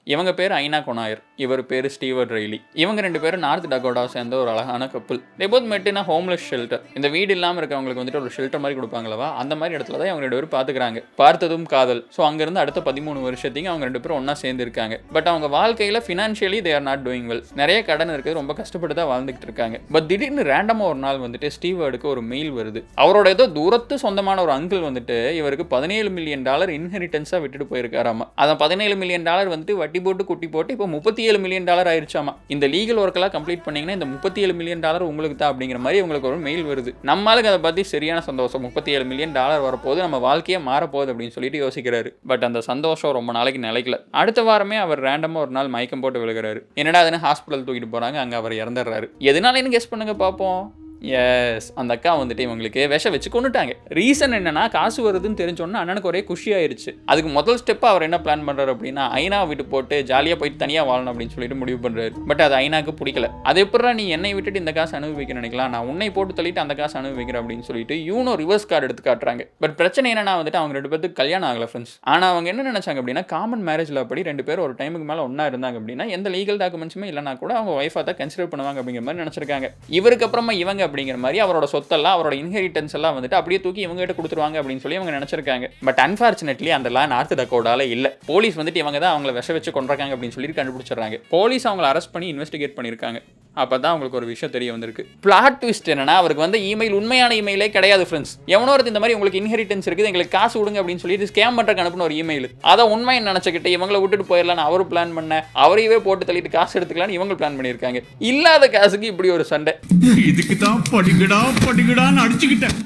இவங்க பேர் ஐனா கொனாயர், இவர் பேர் ஸ்டீவர்ட் ரெய்லி. இவங்க 2 பேரும் நார்த் டகோட்டா சேர்ந்த ஒரு அழகான கப்பல். தே போத் மெட் இன் ஹோம்லெஸ் ஷெல்டர். இந்த வீடு இல்லாமல் இருக்கவங்களுக்கு வந்துட்டு ஒரு ஷெல்டர் மாதிரி கொடுப்பாங்களவா, அந்த மாதிரி இடத்துல தான் இவங்க 2 பேரும் பார்த்துக்கிறாங்க. பார்த்ததும் காதல். ஸோ அங்கேருந்து அடுத்த 13 வருஷத்தையும் அவங்க 2 பேரும் ஒன்றா சேர்ந்து இருக்காங்க. பட் அவங்க வாழ்க்கையில் financially they are not doing well. நிறைய கடன் இருக்குது, ரொம்ப கஷ்டப்பட்டு தான் வாழ்ந்துகிட்டு இருக்காங்க. பட் திடீர்னு ரேண்டமாக ஒரு நாள் வந்துட்டு ஸ்டீவர்டுக்கு ஒரு மெயில் வருது. அவரோட ஏதோ தூரத்து சொந்தமான ஒரு அங்கிள் வந்துட்டு இவருக்கு $17 மில்லியன் இன்ஹெரிட்டன்ஸாக விட்டுட்டு போயிருக்காராமா. அதான் $17 மில்லியன் வந்துட்டு வட்டி போட்டு குட்டி போட்டு இப்போ $37 மில்லியன் ஆயிருச்சாமா. இந்த லீகல் ஒர்க்கெல்லாம் கம்ப்ளீட் பண்ணீங்கன்னா இந்த $37 மில்லியன் உங்களுக்கு தான் அப்படிங்கிற மாதிரி உங்களுக்கு ஒரு மெயில் வருது. நம்மளுக்கு அதை பற்றி சரியான சந்தோஷம். $37 மில்லியன் வரப்போகுது, நம்ம வாழ்க்கையே மாறப்போகுது அப்படின்னு சொல்லிட்டு யோசிக்கிறாரு. பட் அந்த சந்தோஷம் ரொம்ப நாளைக்கு நிலைக்கல. அடுத்த வாரமே அவர் ரேண்டமாக ஒரு நாள் மயக்கம் போட்டு விழுகிறாரு. என்னடா அதுன்னு ஹாஸ்பிட்டல் தூக்கிட்டு போகிறாங்க. அங்கே அவர் இறந்துடுறாரு. எதனால கெஸ் பண்ணுங்க பார்ப்போம். எஸ், அந்த அக்கா வந்துட்டு இவங்களுக்கு விஷம் வச்சு கொண்டுட்டாங்க. ரீசன் என்னன்னா, காசு வருதுன்னு தெரிஞ்சோன்னா அண்ணனுக்கு ஒரே குஷி ஆயிருச்சு. அதுக்கு முதல் ஸ்டெப்பாக அவர் என்ன பிளான் பண்ணுறாரு அப்படின்னா, ஐனா விட்டு போட்டு ஜாலியாக போயிட்டு தனியாக வாழணும் அப்படின்னு சொல்லிட்டு முடிவு பண்ணுறாரு. பட் அது ஐனாக்கு பிடிக்கல. அது எப்படா நீ என்னை விட்டுட்டு இந்த காசு அனுபவிக்க நினைக்கலாம், நான் உன்னை போட்டு தள்ளிட்டு அந்த காசு அனுபவிக்கிறேன் அப்படின்னு சொல்லிட்டு யூனோ ரிவர்ஸ் கார்டு எடுத்து காட்டுறாங்க. பட் பிரச்சனை என்னன்னா வந்துட்டு அவங்க 2 பேருக்கு கல்யாணம் ஆகலை ஃப்ரெண்ட்ஸ். ஆனால் அவங்க என்ன நினைச்சாங்க அப்படின்னா, காமன் மேரேஜில் அப்படி 2 பேரும் ஒரு டைமுக்கு மேலே ஒன்றா இருந்தாங்க அப்படின்னா எந்த லீகல் டாக்குமெண்ட்ஸுமே இல்லைனா கூட அவங்க ஒய்ஃபாக தான் கன்சிடர் பண்ணுவாங்க அப்படிங்கிற மாதிரி நினச்சிருக்காங்க. இவருக்கு அப்புறமா இவங்க அப்படிங்கிற மாதிரி அவரோட சொத்தெல்லாம் அவரோட இன்ஹெரிட்டன்ஸ் எல்லாம் வந்துட்டு அப்படியே தூக்கி இவங்க கிட்ட கொடுத்துருவாங்க அப்படின்னு சொல்லி அவங்க நினைச்சிருக்காங்க. பட் அன்பார்ச்சுனேட்லி அந்த லா நார்த் டகோட்டால இல்ல. போலீஸ் வந்துட்டு இவங்க தான் அவங்களை விஷ வச்சு கொண்டிருக்காங்க அப்படின்னு சொல்லி கண்டுபிடிச்சிடறாங்க. போலீஸ் அவங்களை அரெஸ்ட் பண்ணி இன்வெஸ்டிகேட் பண்ணியிருக்காங்க. அப்பதான் உங்களுக்கு ஒரு விஷயம் தெரிய வந்திருக்கு. பிளாட் ட்விஸ்ட் என்னன்னா, அவருக்கு வந்து இமெயில் உண்மையான இமெயிலே கிடையாது ஃப்ரெண்ட்ஸ். எவனோ ஒருத்தர் இந்த மாதிரி உங்களுக்கு இன்ஹெரிட்டன்ஸ் இருக்குது, எங்களுக்கு காசு விடுங்க அப்படின்னு சொல்லிட்டு ஸ்கேம் பண்றதுக்கு அனுப்பின ஒரு இமெயில். அதை உண்மையை நினைச்சுக்கிட்டு இவங்களை விட்டுட்டு போயிடலான்னு அவர் பிளான் பண்ண, அவரையவே போட்டு தள்ளிட்டு காசு எடுத்துக்கலான்னு இவங்க பிளான் பண்ணியிருக்காங்க. இல்லாத காசுக்கு இப்படி ஒரு சண்டை. இதுக்கு தான் படிக்கடான்னு அடிச்சுக்கிட்டேன்.